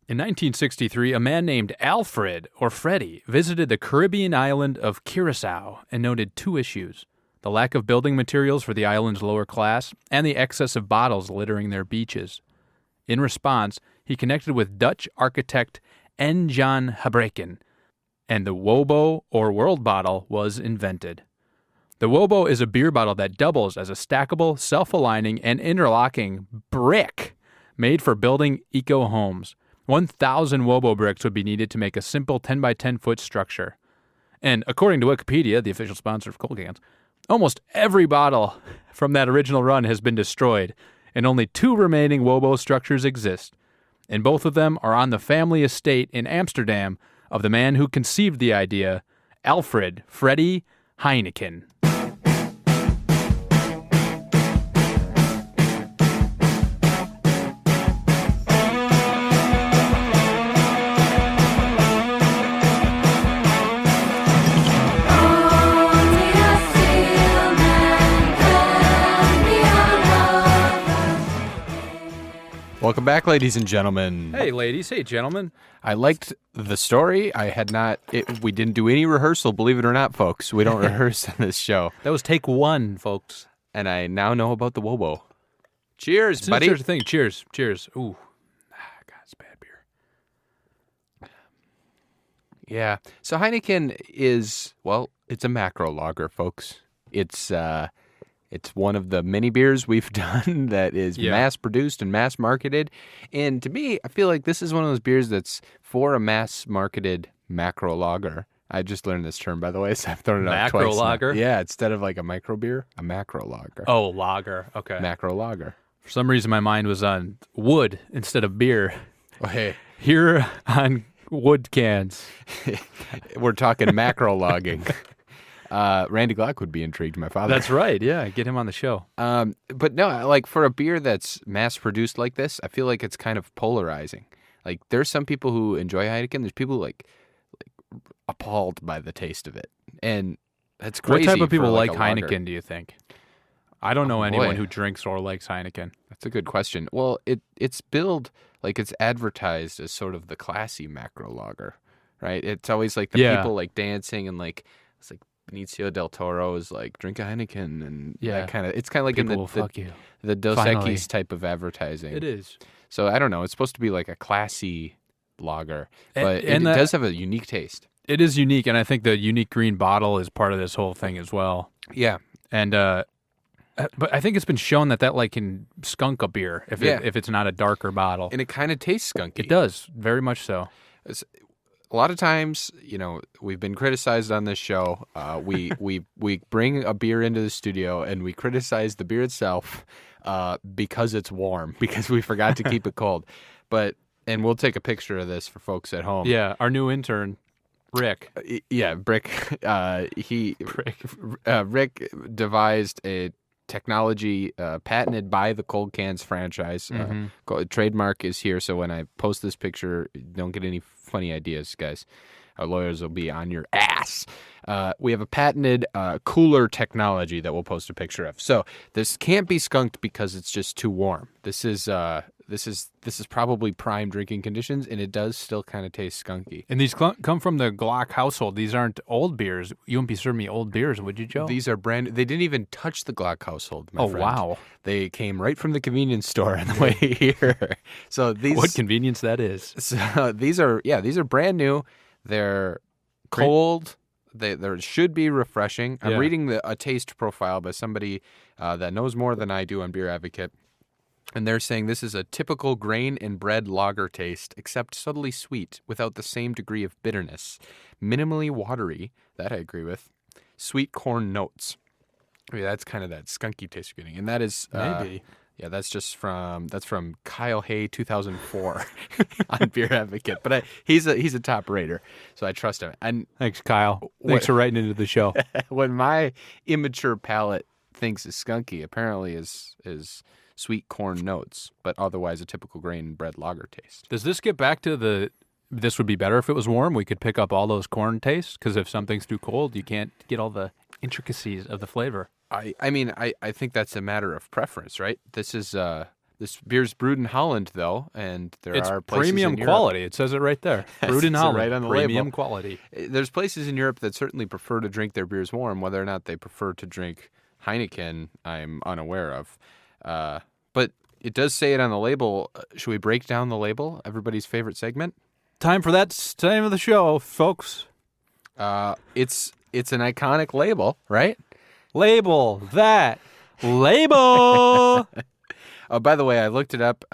In 1963, a man named Alfred, or Freddie, visited the Caribbean island of Curacao and noted two issues: the lack of building materials for the island's lower class and the excess of bottles littering their beaches. In response, he connected with Dutch architect N. Jan Habreken, and the Wobo, or World Bottle, was invented. The Wobo is a beer bottle that doubles as a stackable, self-aligning, and interlocking brick made for building eco-homes. 1,000 Wobo bricks would be needed to make a simple 10 by 10 foot structure. And according to Wikipedia, the official sponsor of cold cans, almost every bottle from that original run has been destroyed, and only 2 remaining Wobo structures exist. And both of them are on the family estate in Amsterdam of the man who conceived the idea, Alfred Freddie Heineken. Welcome back, ladies and gentlemen. Hey, ladies. Hey, gentlemen. I liked the story. We didn't do any rehearsal, believe it or not, folks. We don't rehearse on this show. That was take 1, folks. And I now know about the Wobo. Cheers, It's buddy. an interesting thing. Cheers. Cheers. Ooh. God, it's bad beer. Yeah. So Heineken is, well, it's a macro lager, folks. It's one of the many beers we've done that is mass-produced and mass-marketed. And to me, I feel like this is one of those beers that's for a mass-marketed macro lager. I just learned this term, by the way, so I've thrown it out twice. Macro lager? Yeah, instead of like a micro beer, a macro lager. Oh, lager. Okay. Macro lager. For some reason, my mind was on wood instead of beer. Oh, hey. Here on wood cans. We're talking macro logging. Randy Glock would be intrigued, my father. That's right. Yeah, get him on the show. But no, like for a beer that's mass-produced like this, I feel like it's kind of polarizing. Like there's some people who enjoy Heineken. There's people like appalled by the taste of it, and that's crazy. What type of people for, like a lager. Heineken, do you think? I don't know anyone who drinks or likes Heineken. That's a good question. Well, it's billed like it's advertised as sort of the classy macro lager, right? It's always like the people like dancing and like it's like Benicio del Toro is like drink a Heineken and that kind of. It's kind of like people in will fuck you. the Dos Finally. Equis type of advertising. It is. So I don't know. It's supposed to be like a classy lager, but it that- does have a unique taste. It is unique, and I think the unique green bottle is part of this whole thing as well. Yeah. And but I think it's been shown that like can skunk a beer if it's not a darker bottle. And it kind of tastes skunky. It does, very much so. A lot of times, we've been criticized on this show. We bring a beer into the studio and we criticize the beer itself because it's warm, because we forgot to keep it cold. And we'll take a picture of this for folks at home. Yeah, our new intern, Rick. Brick. Rick devised a technology patented by the Cold Cans franchise. Trademark is here, so when I post this picture, don't get any funny ideas, guys. Our lawyers will be on your ass. We have a patented cooler technology that we'll post a picture of. So this can't be skunked because it's just too warm. This is probably prime drinking conditions, and it does still kind of taste skunky. And these come from the Glock household. These aren't old beers. You wouldn't be serving me old beers, would you, Joe? These are brand. They didn't even touch the Glock household, my friend. Wow. They came right from the convenience store on the way here. So these. What convenience that is. So these are brand new. They're cold. They should be refreshing. I'm reading a taste profile by somebody that knows more than I do on Beer Advocate. And they're saying this is a typical grain and bread lager taste, except subtly sweet, without the same degree of bitterness. Minimally watery, that I agree with. Sweet corn notes. I mean, that's kind of that skunky taste you're getting. And that is... Maybe. Yeah, that's from Kyle Hay 2004 on Beer Advocate. But he's a top rater, so I trust him. And Thanks, Kyle. Thanks for writing into the show. What my immature palate thinks is skunky, apparently is sweet corn notes, but otherwise a typical grain and bread lager taste. Does this get back to this would be better if it was warm? We could pick up all those corn tastes, because if something's too cold, you can't get all the intricacies of the flavor. I mean, I think that's a matter of preference, right? This is This beer's brewed in Holland, though, and It's are places premium in Europe. quality. It says it right there. Brewed in says it Holland. right on the Premium label. quality. There's places in Europe that certainly prefer to drink their beers warm. Whether or not they prefer to drink Heineken, I'm unaware of. But it does say it on the label. Should we break down the label? Everybody's favorite segment? Time for that time of the show, folks. It's an iconic label, right? Label that. Label. Oh, by the way, I looked it up.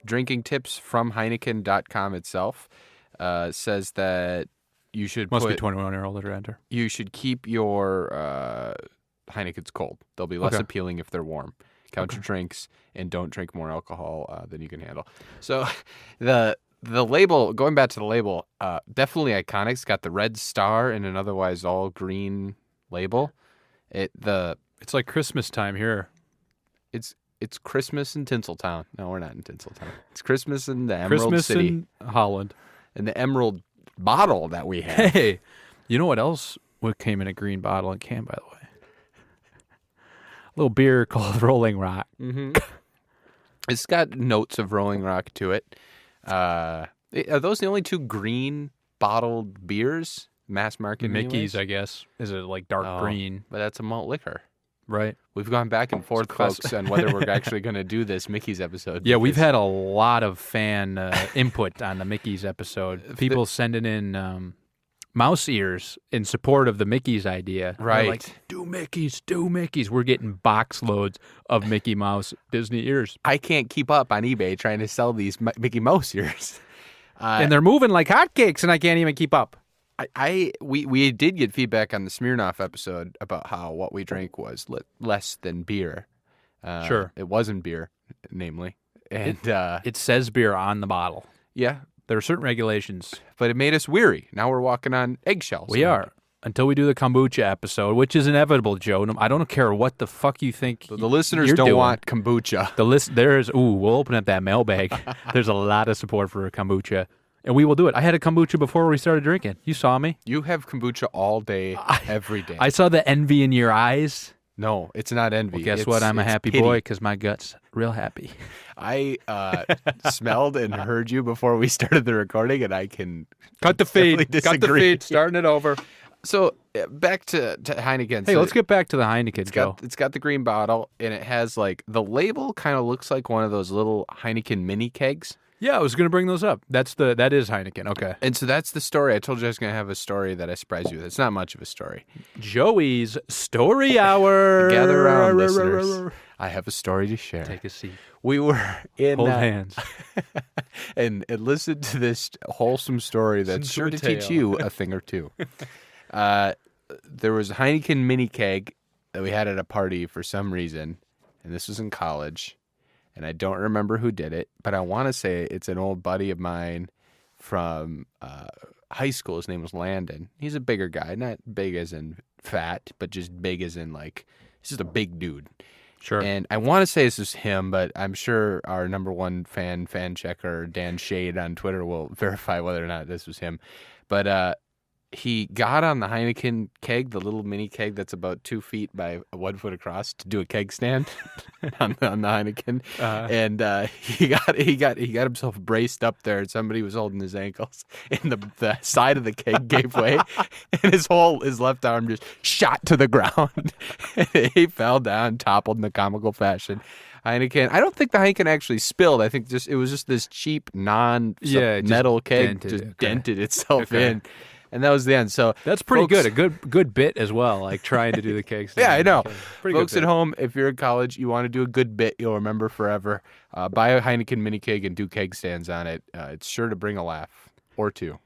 Drinking tips from Heineken.com itself says that you should Must be 21 year old to enter. You should keep your Heinekens cold. They'll be less appealing if they're warm. Count your drinks and don't drink more alcohol than you can handle. So the label, going back to the label, definitely iconic. It's got the red star and an otherwise all green label. It's like Christmas time here. It's Christmas in Tinseltown. No, we're not in Tinseltown. It's Christmas in the Emerald City. In Holland. And the emerald bottle that we have. Hey, you know what else came in a green bottle and can, by the way? A little beer called Rolling Rock. Mm-hmm. It's got notes of Rolling Rock to it. Are those the only two green bottled beers? Mass market Mickey's, anyways? I guess. Is it like dark green? But that's a malt liquor. Right. We've gone back and forth, folks, on whether we're actually going to do this Mickey's episode. Yeah, we've had a lot of fan input on the Mickey's episode. People sending in mouse ears in support of the Mickey's idea. Right. They're like, do Mickey's. We're getting box loads of Mickey Mouse Disney ears. I can't keep up on eBay trying to sell these Mickey Mouse ears. And they're moving like hotcakes, and I can't even keep up. We did get feedback on the Smirnoff episode about how what we drank was less than beer. Sure. It wasn't beer, namely. And it says beer on the bottle. yeah, There are certain regulations. but it made us weary. Now we're walking on eggshells. We are. Until we do the kombucha episode, which is inevitable, Joe. I don't care what the fuck you think. The listeners you're don't doing. want kombucha. We'll open up that mailbag. There's a lot of support for kombucha, and we will do it. I had a kombucha before we started drinking. You saw me. You have kombucha all day, every day. I saw the envy in your eyes. No, it's not envy. Well, guess what? I'm a happy boy because my gut's real happy. I smelled and heard you before we started the recording, and I can Cut the feed. definitely Cut the disagree. feed. Starting it over. So back to Heineken. Hey, So let's get back to the Heineken, Joe. it's got the green bottle, and it has like the label kind of looks like one of those little Heineken mini kegs. Yeah, I was going to bring those up. That is Heineken. Okay. And so that's the story. I told you I was going to have a story that I surprised you with. It's not much of a story. Joey's Story Hour. Gather around, listeners. I have a story to share. Take a seat. We were in Hold hands. and listen to this wholesome story that's sure to teach tale. you a thing or two. There was a Heineken mini keg that we had at a party for some reason, and this was in college, and I don't remember who did it, but I want to say it's an old buddy of mine from high school. His name was Landon. He's a bigger guy, not big as in fat, but just big as in like he's just a big dude. Sure. And I want to say this is him, but I'm sure our number one fan checker, Dan Shade on Twitter, will verify whether or not this was him. But he got on the Heineken keg, the little mini keg that's about 2 feet by 1 foot across, to do a keg stand on the Heineken, and he got himself braced up there, and somebody was holding his ankles, and the side of the keg gave way, and his left arm just shot to the ground. He fell down, toppled in a comical fashion. Heineken. I don't think the Heineken actually spilled. I think it was just this cheap metal keg dented itself in. And that was the end. So that's pretty good. A good bit as well, like trying to do the keg stand. Yeah, I know. Pretty Folks good at home, if you're in college, you want to do a good bit you'll remember forever, buy a Heineken mini keg and do keg stands on it. It's sure to bring a laugh or two.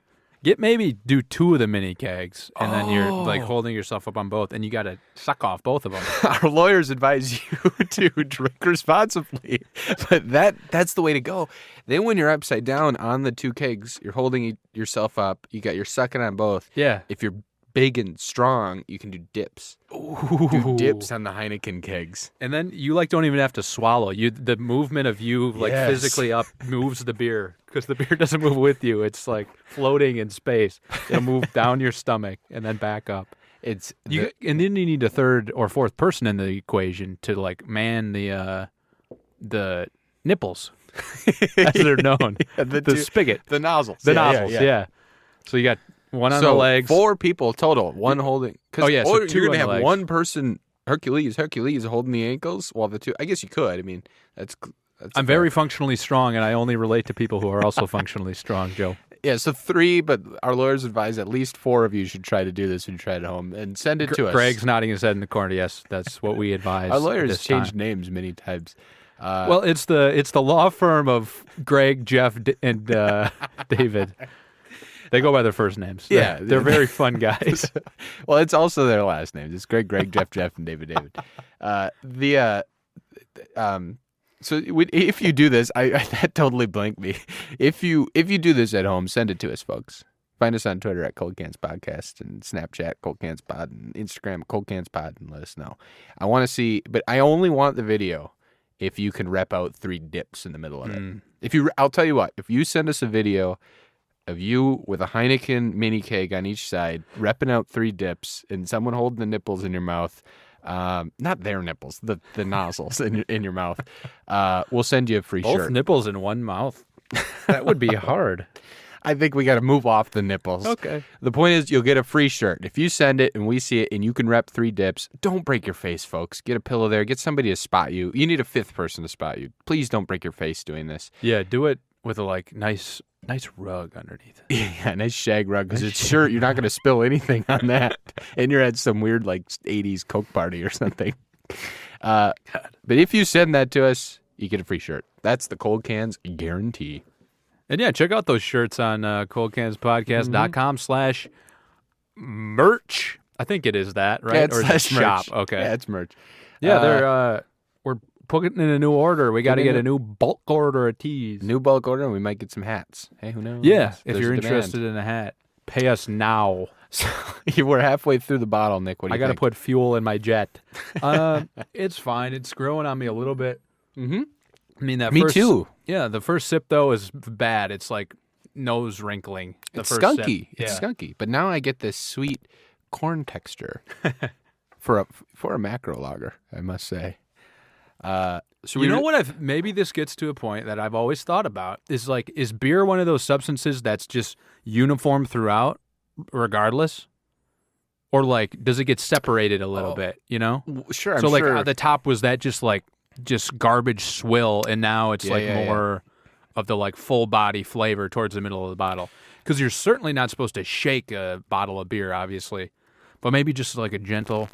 Do 2 of the mini kegs, and then you're like holding yourself up on both, and you got to suck off both of them. Our lawyers advise you to drink responsibly, but that's the way to go. Then when you're upside down on the 2 kegs, you're holding yourself up. You're sucking on both. Yeah. If you're big and strong, you can do dips. Do dips on the Heineken kegs. And then you don't even have to swallow. The movement of you Yes. physically up moves the beer, because the beer doesn't move with you. It's like floating in space. It'll move down your stomach and then back up. And then you need a third or fourth person in the equation to man the the nipples, as they're known. The spigot. The nozzles. The nozzles, yeah. So you got one on the legs. 4 people total, one holding. Oh, yeah, so or 2 you're on going to the have legs. one person, Hercules holding the ankles while the 2, I guess you could. I mean, that's I'm very functionally strong, and I only relate to people who are also functionally strong, Joe. Yeah, so 3, but our lawyers advise at least 4 of you should try to do this when you try it at home and send it to us. Greg's nodding his head in the corner. Yes, that's what we advise. Our lawyers changed time. names many times. Well, it's the law firm of Greg, Jeff, and David. They go by their first names. Yeah. They're very fun guys. Well, it's also their last names. It's Greg, Jeff, and David. So if you do this, that totally blanked me. If you do this at home, send it to us, folks. Find us on Twitter at Cold Cans Podcast and Snapchat Cold Cans Pod and Instagram Cold Cans Pod and let us know. I want to see, but I only want the video if you can rep out 3 dips in the middle of it. I'll tell you what, if you send us a video of you with a Heineken mini keg on each side, repping out 3 dips, and someone holding the nipples in your mouth, not their nipples, the nozzles in your mouth, we'll send you a free shirt. Both nipples in one mouth. That would be hard. I think we got to move off the nipples. Okay. The point is, you'll get a free shirt. If you send it and we see it and you can rep 3 dips, don't break your face, folks. Get a pillow there. Get somebody to spot you. You need a 5th person to spot you. Please don't break your face doing this. Yeah, do it with a nice rug underneath it. Yeah, nice shag rug, because it's sure you're not going to spill anything on that. And you're at some weird 80s Coke party or something. But if you send that to us, you get a free shirt. That's the Cold Cans guarantee. And yeah, check out those shirts on coldcanspodcast.com/merch. I think it is that, right? Yeah, it's or is it shop? merch. Okay. Yeah, it's merch. Yeah, we're putting in a new order. We got to get a new bulk order of tees. New bulk order, and we might get some hats. Hey, who knows? Yeah, if There's you're a demand. interested in a hat, pay us now. So we're halfway through the bottle, Nick. What do you I got to think? put fuel in my jet. It's fine. It's growing on me a little bit. Mm-hmm. I mean, Me too. Yeah, the first sip, though, is bad. It's like nose wrinkling. It's first skunky. Sip. It's skunky. But now I get this sweet corn texture for a macro lager, I must say. So you know what? Maybe this gets to a point that I've always thought about is is beer one of those substances that's just uniform throughout, regardless, or does it get separated a little bit? You know? Sure. I'm so sure. at the top was that just garbage swill, and now it's more of the full body flavor towards the middle of the bottle. Because you're certainly not supposed to shake a bottle of beer, obviously, but maybe just a gentle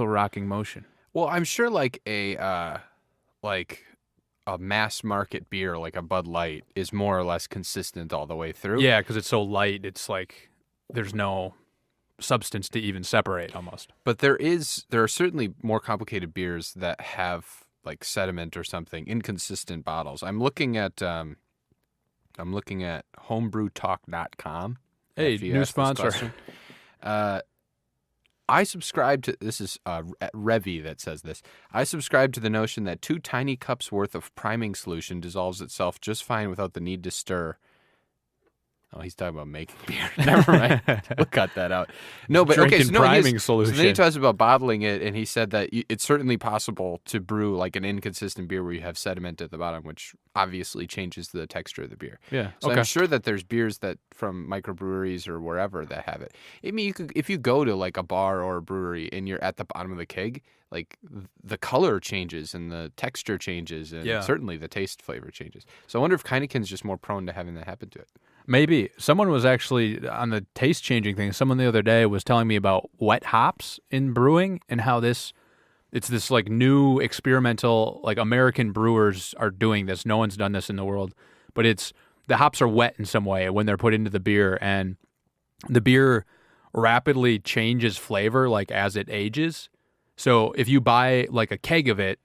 rocking motion. Well, I'm sure a mass market beer like a Bud Light is more or less consistent all the way through. Yeah, because it's so light, it's there's no substance to even separate almost. But there are certainly more complicated beers that have sediment or something, inconsistent bottles. I'm looking at homebrewtalk.com. Hey, new sponsor. I subscribe to, this is Revy that says this. I subscribe to the notion that 2 tiny cups worth of priming solution dissolves itself just fine without the need to stir. Oh, he's talking about making beer. Never mind. We'll cut that out. No, but okay. So priming solution. So then he talks about bottling it, and he said that it's certainly possible to brew an inconsistent beer where you have sediment at the bottom, which obviously changes the texture of the beer. Yeah. So okay. I'm sure that there's beers that from microbreweries or wherever that have it. I mean, if you go to a bar or a brewery and you're at the bottom of the keg, the color changes and the texture changes, and certainly the taste flavor changes. So I wonder if Heineken's just more prone to having that happen to it. Maybe. Someone was actually, on the taste changing thing, someone the other day was telling me about wet hops in brewing and how it's this new experimental, American brewers are doing this. No one's done this in the world, but the hops are wet in some way when they're put into the beer, and the beer rapidly changes flavor as it ages. So if you buy a keg of it,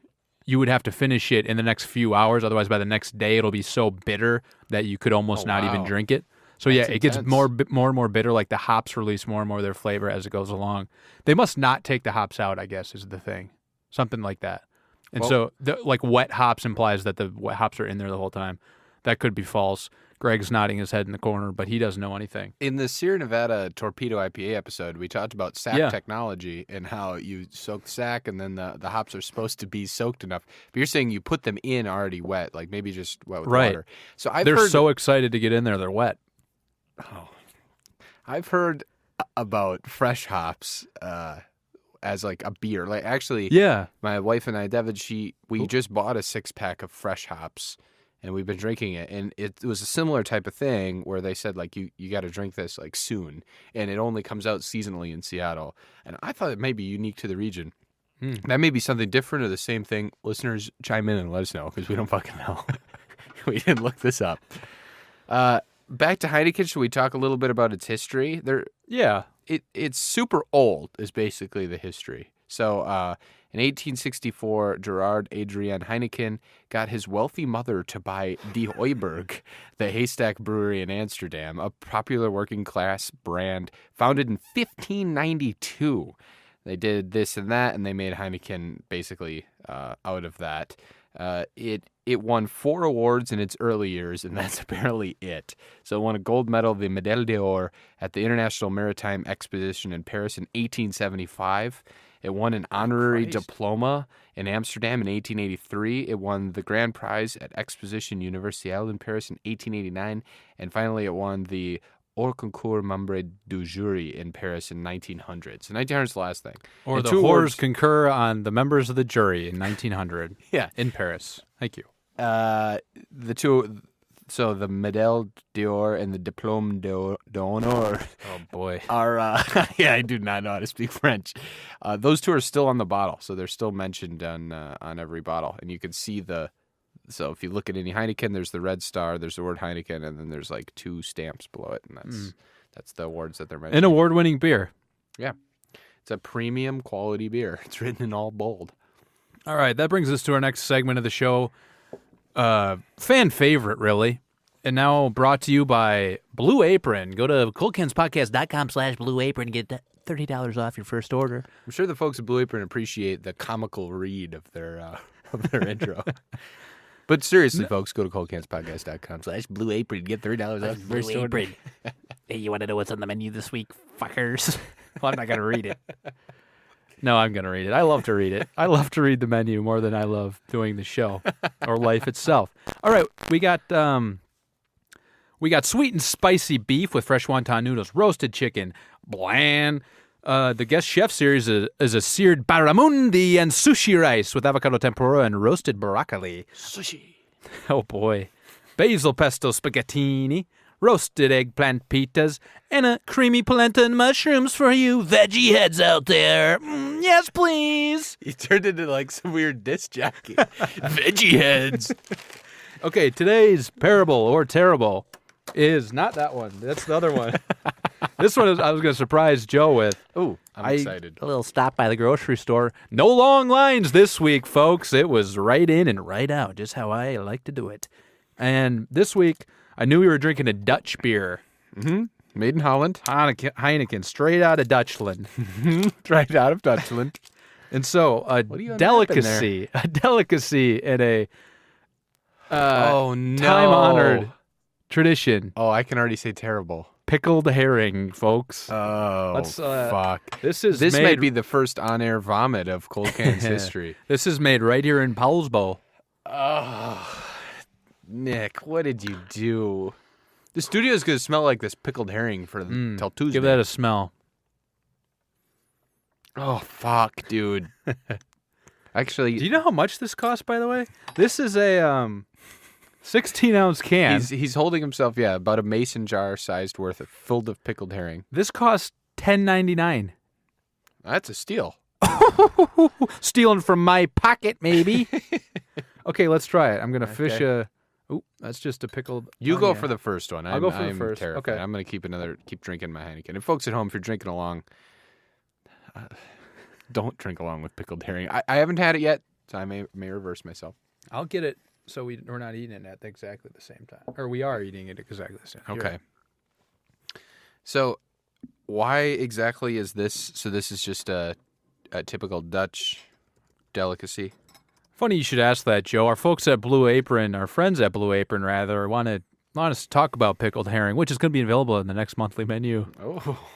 you would have to finish it in the next few hours. Otherwise, by the next day, it'll be so bitter that you could almost not even drink it. So That's it intense. gets more and more bitter. The hops release more and more of their flavor as it goes along. They must not take the hops out, I guess, is the thing. Something like that. And so wet hops implies that the wet hops are in there the whole time. That could be false. Greg's nodding his head in the corner, but he doesn't know anything. In the Sierra Nevada Torpedo IPA episode, we talked about sack technology and how you soak sack and then the hops are supposed to be soaked enough. But you're saying you put them in already wet, like maybe just wet with water. So they're so excited to get in there, they're wet. Oh, I've heard about fresh hops as like a beer. Like actually, my wife and I, David, we just bought a 6-pack of fresh hops. And we've been drinking it, and it was a similar type of thing where they said, like, you got to drink this, like, soon. And it only comes out seasonally in Seattle. And I thought it may be unique to the region. That may be something different or the same thing. Listeners, chime in and let us know, because we don't fucking know. We didn't look this up. Back to Heineken, should we talk a little bit about its history? It's super old, is basically the history. So, in 1864, Gerard Adrian Heineken got his wealthy mother to buy De Hooiberg, the Haystack Brewery in Amsterdam, a popular working-class brand founded in 1592. They did this and that, and they made Heineken basically out of that. It won 4 awards in its early years, and that's apparently it. So it won a gold medal, the Médaille d'Or, at the International Maritime Exposition in Paris in 1875. It won an honorary diploma in Amsterdam in 1883. It won the grand prize at Exposition Universelle in Paris in 1889. And finally, it won the Hors Concours Membre du Jury in Paris in 1900. So 1900 is the last thing. Or and the whores concur on the members of the jury in 1900. In Paris. Thank you. The two... So the Médaille d'Or and the Diplôme d'Honneur are, I do not know how to speak French. Those two are still on the bottle, so they're still mentioned on every bottle. And you can see so if you look at any Heineken, there's the red star, there's the word Heineken, and then there's like 2 stamps below it, and that's the awards that they're mentioning. An award-winning beer. Yeah. It's a premium quality beer. It's written in all bold. All right, that brings us to our next segment of the show. Fan favorite, really. And now brought to you by Blue Apron. Go to coldcanspodcast.com/Blue Apron and get $30 off your first order. I'm sure the folks at Blue Apron appreciate the comical read of their intro. But seriously, folks, go to coldcanspodcast.com/Blue Apron and get $30 off your first order. Hey, you want to know what's on the menu this week, fuckers? Well, I'm not going to read it. No, I'm going to read it. I love to read it. I love to read the menu more than I love doing the show or life itself. All right, we got sweet and spicy beef with fresh wonton noodles, roasted chicken, bland. The guest chef series is a seared barramundi and sushi rice with avocado tempura and roasted broccoli. Sushi. Oh, boy. Basil pesto spaghettini, roasted eggplant pitas, and a creamy polenta and mushrooms for you veggie heads out there. Yes, please. You turned into like some weird disc jockey. Veggie heads. Okay, today's parable or terrible is not that one. That's the other one. This one I was going to surprise Joe with. Ooh, I'm excited. A little stop by the grocery store. No long lines this week, folks. It was right in and right out, just how I like to do it. And this week, I knew we were drinking a Dutch beer. Mm-hmm. Made in Holland. Heineken, straight out of Dutchland. Straight out of Dutchland. And so, a delicacy in a time-honored tradition. Oh, I can already say terrible. Pickled herring, folks. Oh, fuck. This may be the first on-air vomit of Cold Can's history. This is made right here in Paulsbo. Oh, Nick, what did you do? The studio is going to smell like this pickled herring till Tuesday. Give that a smell. Oh, fuck, dude. Actually... Do you know how much this costs, by the way? This is a 16-ounce can. He's holding himself, about a mason jar sized worth filled of pickled herring. This costs $10.99. That's a steal. Stealing from my pocket, maybe. Okay, let's try it. I'm going to fish a... Oh, that's just a pickled... You go for the first one. I'll go for the first. Terrified. Okay. I'm going to keep drinking my Heineken. And folks at home, if you're drinking along, don't drink along with pickled herring. I haven't had it yet, so I may reverse myself. I'll get it so we're not eating it at exactly the same time. Or we are eating it at exactly the same time. Okay. So why exactly is this? So this is just a typical Dutch delicacy? Funny you should ask that, Joe. Our folks at Blue Apron, our friends at Blue Apron, rather, want to want us to talk about pickled herring, which is going to be available in the next monthly menu.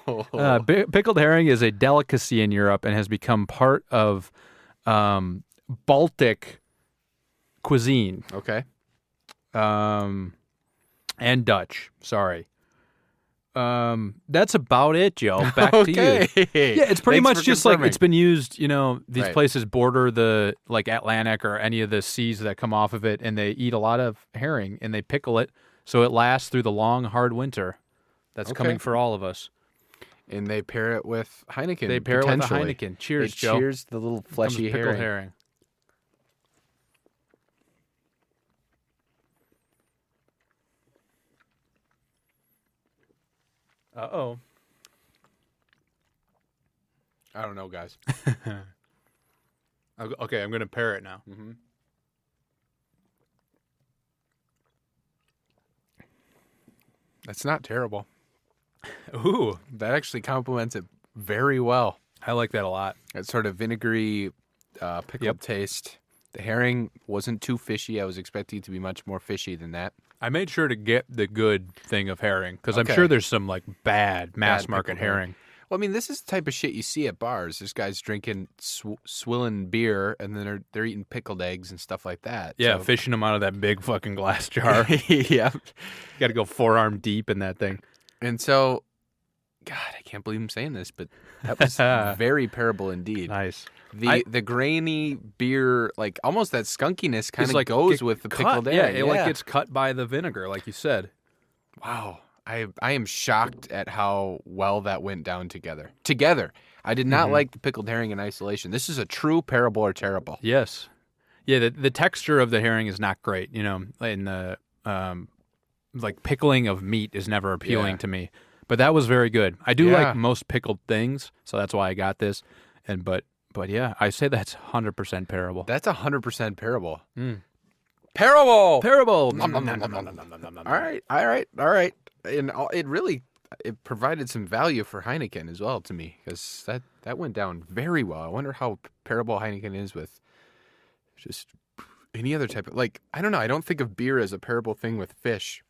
Oh. Pickled herring is a delicacy in Europe and has become part of Baltic cuisine. Okay. And Dutch. Sorry. That's about it, Joe. Back to you. Okay. Yeah, it's pretty Thanks much for just like confirming. it's been used, these Right. places border the like Atlantic or any of the seas that come off of it, and they eat a lot of herring and they pickle it so it lasts through the long, hard winter that's coming for all of us. And they pair it with Heineken. They pair it with a potentially. Heineken. Cheers, They Joe. Cheers the little Comes fleshy pickled herring. herring. Uh-oh. I don't know, guys. Okay, I'm going to pair it now. Mm-hmm. That's not terrible. Ooh, That actually complements it very well. I like that a lot. That sort of vinegary, pickled taste. The herring wasn't too fishy. I was expecting it to be much more fishy than that. I made sure to get the good thing of herring because I'm Okay. sure there's some like bad mass market pickled herring. herring. Well, I mean, this is the type of shit you see at bars. There's guys drinking swilling beer, and then they're eating pickled eggs and stuff like that. Yeah, So- fishing them out of that big fucking glass jar. yeah. Got to go forearm deep in that thing. And so, God, I can't believe I'm saying this, but that was very parable indeed. Nice. The grainy beer, like almost that skunkiness, kind It's of like goes get with the cut. pickled Yeah, egg. it like gets cut by the vinegar, like you said. Wow. I am shocked at how well that went down together. I did not like the pickled herring in isolation. This is a true parable or terrible. Yes. Yeah, the texture of the herring is not great. And the like pickling of meat is never appealing Yeah. to me. But that was very good. I do Yeah. like most pickled things, so that's why I got this. But yeah, I say that's 100% parable. That's 100% parable. Mm. Parable. Parable. All right. And it provided some value for Heineken as well to me because that went down very well. I wonder how parable Heineken is with just any other type of I don't know. I don't think of beer as a parable thing with fish,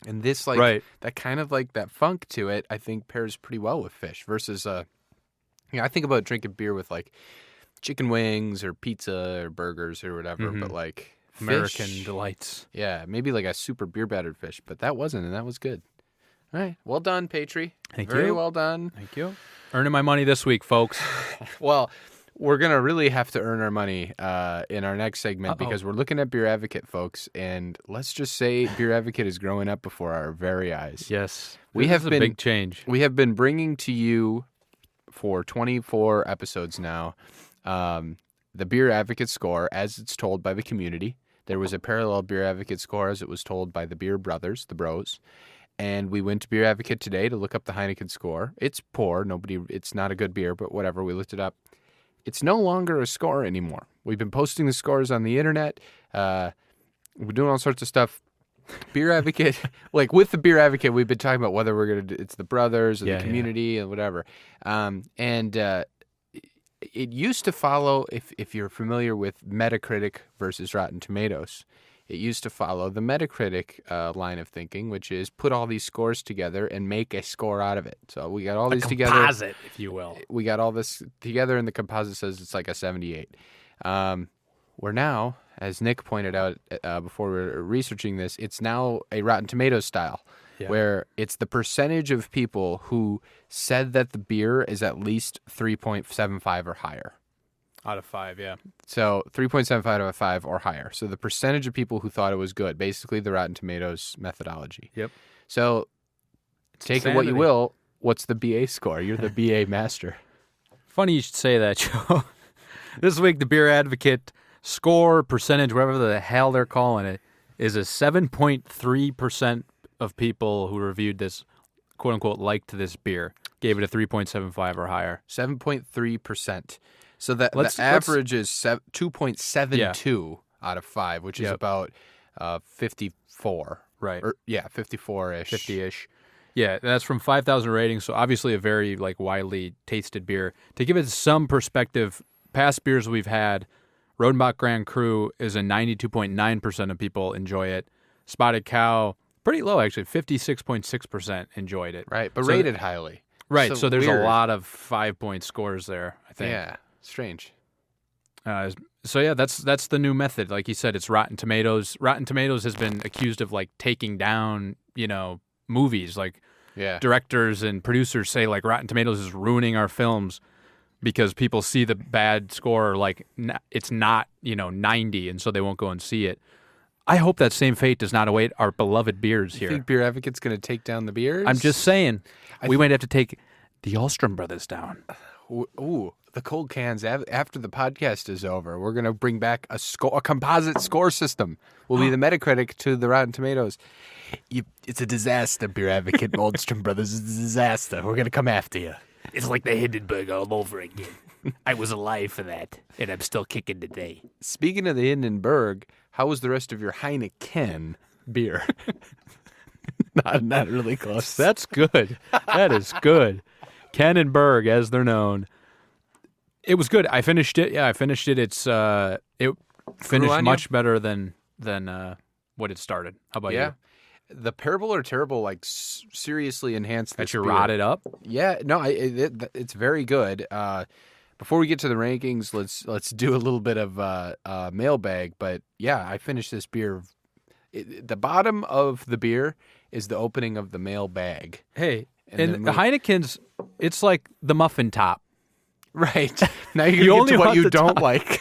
and this Right. that kind of that funk to it. I think pairs pretty well with fish versus I think about drinking beer with chicken wings or pizza or burgers or whatever, but American fish, delights. yeah, maybe a super beer battered fish, but that wasn't, and that was good. All right, well done, Patry. Thank Very you. well done. Thank you. Earning my money this week, folks. Well, we're gonna really have to earn our money in our next segment Uh-oh. because we're looking at Beer Advocate, folks, and let's just say Beer Advocate is growing up before our very eyes. Yes. We This have is a been- big change. We have been bringing to you for 24 episodes now the Beer Advocate score as it's told by the community. There was a parallel Beer Advocate score as it was told by the Beer Brothers, the Bros. And we went to Beer Advocate today to look up the Heineken score. It's poor. It's not a good beer, but whatever. We looked it up. It's no longer a score anymore. We've been posting the scores on the internet. We're doing all sorts of stuff. Beer Advocate, with the Beer Advocate, we've been talking about whether we're going to, it's the brothers and Yeah, the community and whatever. It used to follow, if you're familiar with Metacritic versus Rotten Tomatoes, it used to follow the Metacritic line of thinking, which is put all these scores together and make a score out of it. So we got all these together. Composite, if you will. We got all this together, and the composite says it's like a 78. We're now, as Nick pointed out before we were researching this, it's now a Rotten Tomatoes style, where it's the percentage of people who said that the beer is at least 3.75 or higher. Out of 5, yeah. So 3.75 out of 5 or higher. So the percentage of people who thought it was good, basically the Rotten Tomatoes methodology. Yep. So take it what you insanity. will. What's the BA score? You're the BA master. Funny you should say that, Joe. This week, the Beer Advocate score percentage, whatever the hell they're calling it, is a 7.3% of people who reviewed this, quote unquote, liked this beer, gave it a 3.75 or higher. 7.3%. So that Let's- the average is 2.72 out of 5, which is Yep. about 54. Right. 54-ish. 50-ish. Yeah, that's from 5,000 ratings, so obviously a very widely tasted beer. To give it some perspective, past beers we've had, Rodenbach Grand Cru is a 92.9% of people enjoy it. Spotted Cow, Pretty low, actually. 56.6% enjoyed it. Right, but So- rated highly. Right, so there's weird. a lot of 5-point scores there, I think. Yeah, strange. So yeah, that's the new method. Like you said, it's Rotten Tomatoes. Rotten Tomatoes has been accused of like taking down, movies. Like Yeah. directors and producers say like Rotten Tomatoes is ruining our films because people see the bad score like it's not 90, and so they won't go and see it. I hope that same fate does not await our beloved beers You here. think Beer Advocate's going to take down the beers? I'm just saying, we might have to take the Alstrom brothers down. Ooh, the cold cans after the podcast is over. We're going to bring back a composite score system. We'll be the Metacritic to the Rotten Tomatoes. It's a disaster, Beer Advocate. Oldstrom Brothers is a disaster. We're going to come after you. It's like the Hindenburg all over again. I was alive for that, and I'm still kicking today. Speaking of the Hindenburg, how was the rest of your Heineken beer? not really close. That's good. That is good. Ken and Berg, as they're known. It was good. I finished it. Yeah, I finished it. It finished on much better than what it started. How about you? The Parable or Terrible seriously enhanced this That you beer. rotted up? Yeah, no, it's very good. Before we get to the rankings, let's do a little bit of mailbag. But yeah, I finished this beer. The bottom of the beer is the opening of the mailbag. Hey, And and then the Heineken's, it's like the muffin top. Right. Now you're You going only to get to what want you the don't top. like.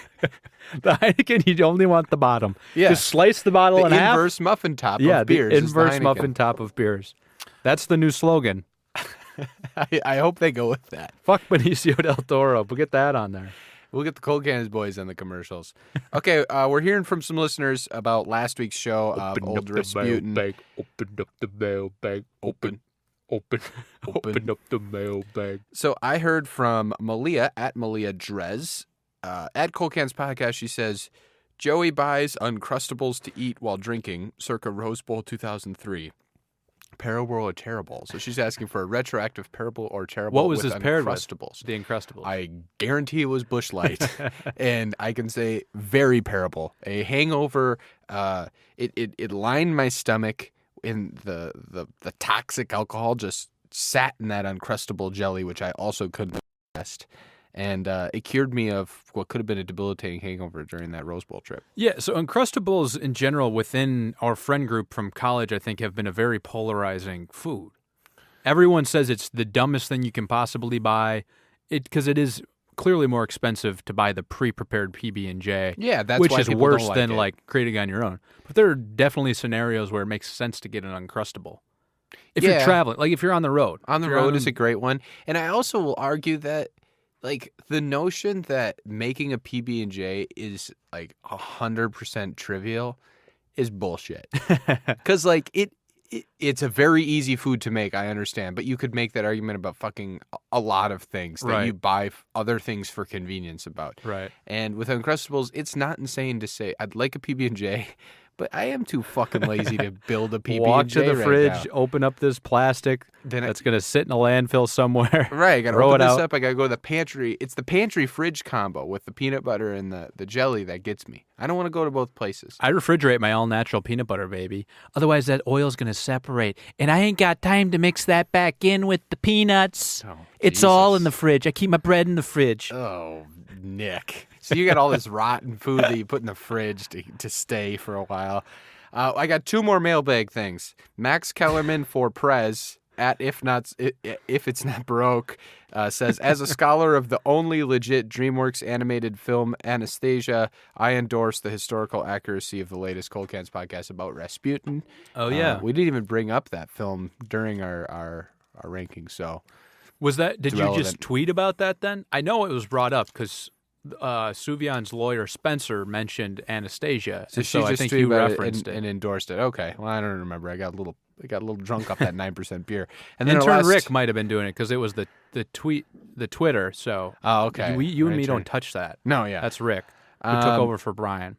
The Heineken, you only want the bottom. Yeah. Just slice the bottle The in half. inverse muffin top Yeah, of beers. the is the inverse Heineken. muffin top of beers. That's the new slogan. I hope they go with that. Fuck Benicio del Toro. We'll get that on there. We'll get the Cold Cannons boys on the commercials. Okay, we're hearing from some listeners about last week's show of Old Rasputin. Open up the mailbag. Open up the mailbag. So I heard from Malia at Malia Drez. At Cold Cans Podcast, she says, Joey buys Uncrustables to eat while drinking, circa Rose Bowl 2003. Parable or Terrible. So she's asking for a retroactive Parable or Terrible What was with this paired with? Uncrustables. The Uncrustables. I guarantee it was Busch Light. And I can say very parable. A hangover, it lined my stomach, and the toxic alcohol just sat in that Uncrustable jelly, which I also couldn't digest. And it cured me of what could have been a debilitating hangover during that Rose Bowl trip. Yeah, so Uncrustables in general within our friend group from college, I think, have been a very polarizing food. Everyone says it's the dumbest thing you can possibly buy, because it is clearly more expensive to buy the pre-prepared PB&J. Yeah, that's which why is people worse don't like than it. like creating on your own. But there are definitely scenarios where it makes sense to get an Uncrustable. If Yeah. you're traveling, like if you're on the road. On the If you're road is a great one. And I also will argue that, like, the notion that making a PB&J is, like, 100% trivial is bullshit. Because, like, it's a very easy food to make, I understand. But you could make that argument about fucking a lot of things that Right. you buy other things for convenience about. Right. And with Uncrustables, it's not insane to say, I'd like a PB&J, but I am too fucking lazy to build a PB&J Walk to the right fridge, now. open up this plastic Then that's going to sit in a landfill somewhere. Right, I gotta throw open it this out. up. I gotta go to the pantry. It's the pantry fridge combo with the peanut butter and the jelly that gets me. I don't want to go to both places. I refrigerate my all-natural peanut butter, baby. Otherwise, that oil's going to separate. And I ain't got time to mix that back in with the peanuts. Oh, It's all in Jesus. the fridge. I keep my bread in the fridge. Oh, Nick. So you got all this rotten food that you put in the fridge to stay for a while. I got two more mailbag things. Max Kellerman for Prez at if it's not broke says, as a scholar of the only legit DreamWorks animated film Anastasia, I endorse the historical accuracy of the latest Cold Cans podcast about Rasputin. Oh, yeah. We didn't even bring up that film during our rankings, so Was that? Did It's you relevant. just tweet about that then? I know it was brought up because Suvion's lawyer Spencer mentioned Anastasia, and she so I just think tweeted you about referenced and it. endorsed it. Okay, well I don't remember. I got a little drunk off that 9% beer. And then our Intern last... Rick might have been doing it because it was the Twitter. So Oh, okay. you and Right, me don't right. touch that. No, yeah. That's Rick who took Um, over for Brian.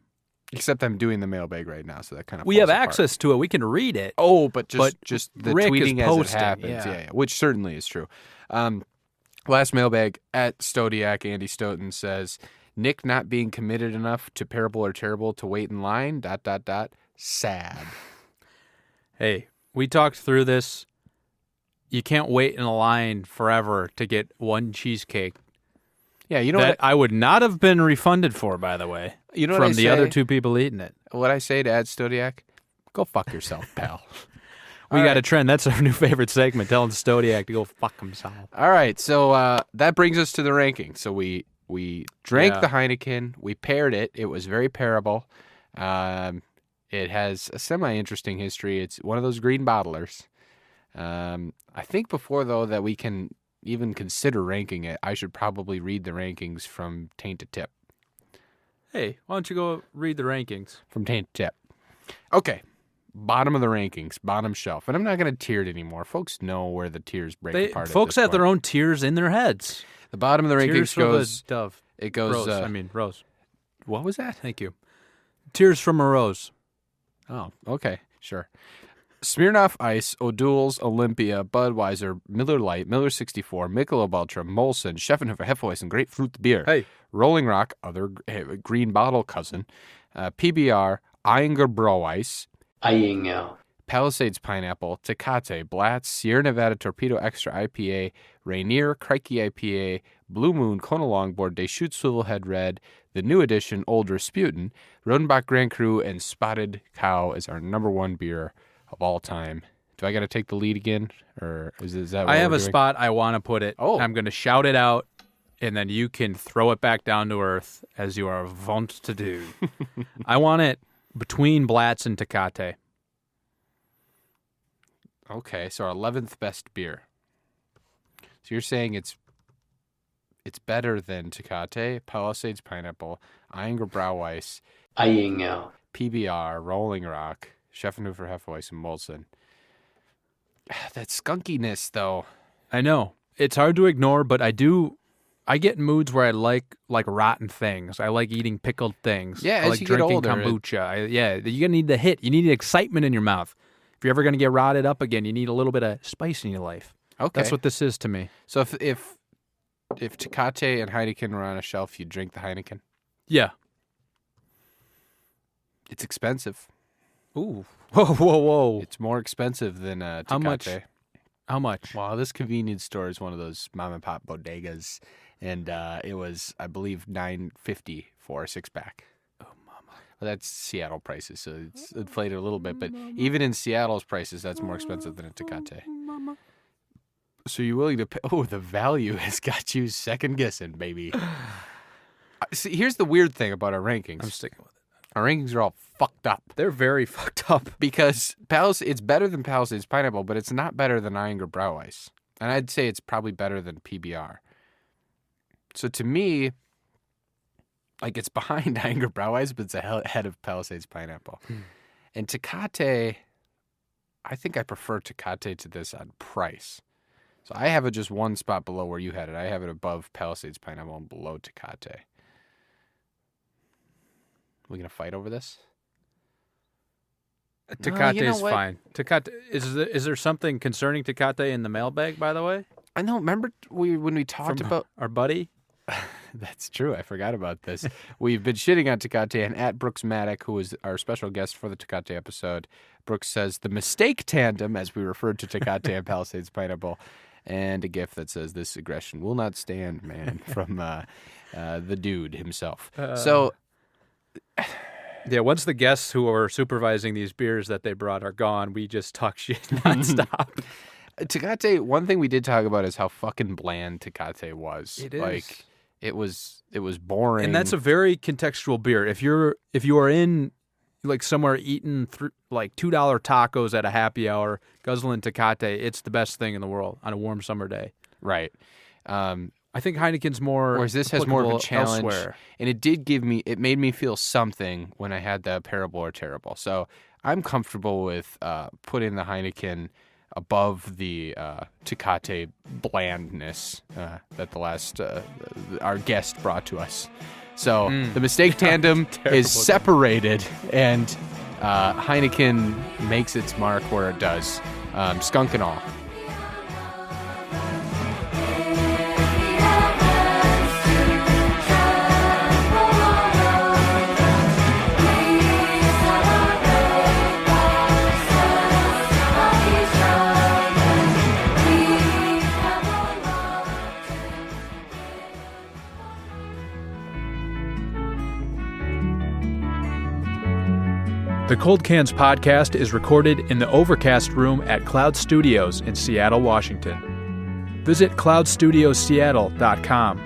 Except I'm doing the mailbag right now, so that kind of We have access to it. We can read it. Oh, but But just the Rick is tweeting as posting, it happens, yeah. which certainly is true. Last mailbag at Stodiac, Andy Stoughton says, Nick not being committed enough to Parable or Terrible to wait in line, ... Sad. Hey, We talked through this. You can't wait in a line forever to get one cheesecake. Yeah, you know that what I would not have been refunded for, by the way. You know from what I the say? other two people eating it. What I say to Ed Stodiak? Go fuck yourself, pal. We got a trend. That's our new favorite segment, telling Stodiak to go fuck himself. All right, so that brings us to the ranking. So we drank Yeah. the Heineken. We paired it. It was very pairable. It has a semi-interesting history. It's one of those green bottlers. I think before, though, that we can even consider ranking it, I should probably read the rankings from taint to tip. Hey, why don't you go read the rankings? From taint to tip. Okay. Bottom of the rankings, bottom shelf. And I'm not going to tier it anymore. Folks know where the tiers break apart. Folks have their own tiers in their heads. The bottom of the Tears rankings from goes... a dove. It goes... Rose. What was that? Thank you. Tears from a rose. Oh, okay. Sure. Smirnoff Ice, O'Doul's, Olympia, Budweiser, Miller Lite, Miller 64, Michelob Ultra, Molson, Scheffenhofer, Hefeweizen, Grapefruit Beer, Hey. Rolling Rock, other green bottle cousin, PBR, Eyinger Brauweiss, Palisades Pineapple, Tecate, Blatz, Sierra Nevada Torpedo Extra IPA, Rainier, Crikey IPA, Blue Moon, Kona Longboard, Deschutes Swivelhead Red, the new edition, Old Rasputin, Rodenbach Grand Cru, and Spotted Cow is our number one beer of all time. Do I got to take the lead again, or is that? What I have we're a doing? spot I want to put it. Oh. I'm going to shout it out, and then you can throw it back down to earth as you are wont to do. I want it between Blatz and Tecate. Okay, so our 11th best beer. So you're saying it's better than Tecate, Palisades Pineapple, Eyinger Brauweiss, PBR, Rolling Rock, Scheffenhofer, Hefeweizen, and Molson. That skunkiness, though. I know. It's hard to ignore, but I get moods where I like rotten things. I like eating pickled things. Yeah, I as like you get drinking older, kombucha. You're going to need the hit. You need excitement in your mouth. If you're ever going to get rotted up again, you need a little bit of spice in your life. Okay. That's what this is to me. So if Tecate and Heineken were on a shelf, you'd drink the Heineken? Yeah. It's expensive. Ooh. Whoa. It's more expensive than Tecate. How much? Well, this convenience store is one of those mom and pop bodegas, and it was, I believe, $9.50 for a 6-pack. Oh, mama. Well, that's Seattle prices, so it's inflated a little bit. But even in Seattle's prices, that's more expensive than a Tecate. So you're willing to pay? Oh, the value has got you second guessing, baby. See, here's the weird thing about our rankings. I'm sticking with it. Our rankings are all fucked up. They're very fucked up. Because it's better than Palisades Pineapple, but it's not better than Eyinger Brauweiss. And I'd say it's probably better than PBR. So to me, like, it's behind Eyinger Brauweiss, but it's ahead of Palisades Pineapple. And Tecate, I think I prefer Tecate to this on price. So I have it just one spot below where you had it. I have it above Palisades Pineapple and below Tecate. We gonna fight over this? Tecate you know is what? fine. Tecate is there something concerning Tecate in the mailbag, by the way? I know. Remember when we talked From about our buddy? That's true. I forgot about this. We've been shitting on Tecate, and at Brooks Maddock, who was our special guest for the Tecate episode, Brooks says the mistake tandem, as we referred to Tecate and Palisades Pineapple, and a gif that says this aggression will not stand, man, from the dude himself. Yeah, once the guests who are supervising these beers that they brought are gone, we just talk shit nonstop. Tecate, one thing we did talk about is how fucking bland Tecate was. It is. Like, it was boring. And that's a very contextual beer. If you are in like somewhere eating like $2 tacos at a happy hour, guzzling Tecate, it's the best thing in the world on a warm summer day. right. I think Heineken's more. Whereas this has more of a applicable challenge, elsewhere. and it made me feel something when I had the Parable or Terrible. So I'm comfortable with putting the Heineken above the Tecate blandness that the last our guest brought to us. So the mistake tandem is separated, and Heineken makes its mark where it does, skunk and all. The Cold Cans podcast is recorded in the Overcast Room at Cloud Studios in Seattle, Washington. Visit cloudstudiosseattle.com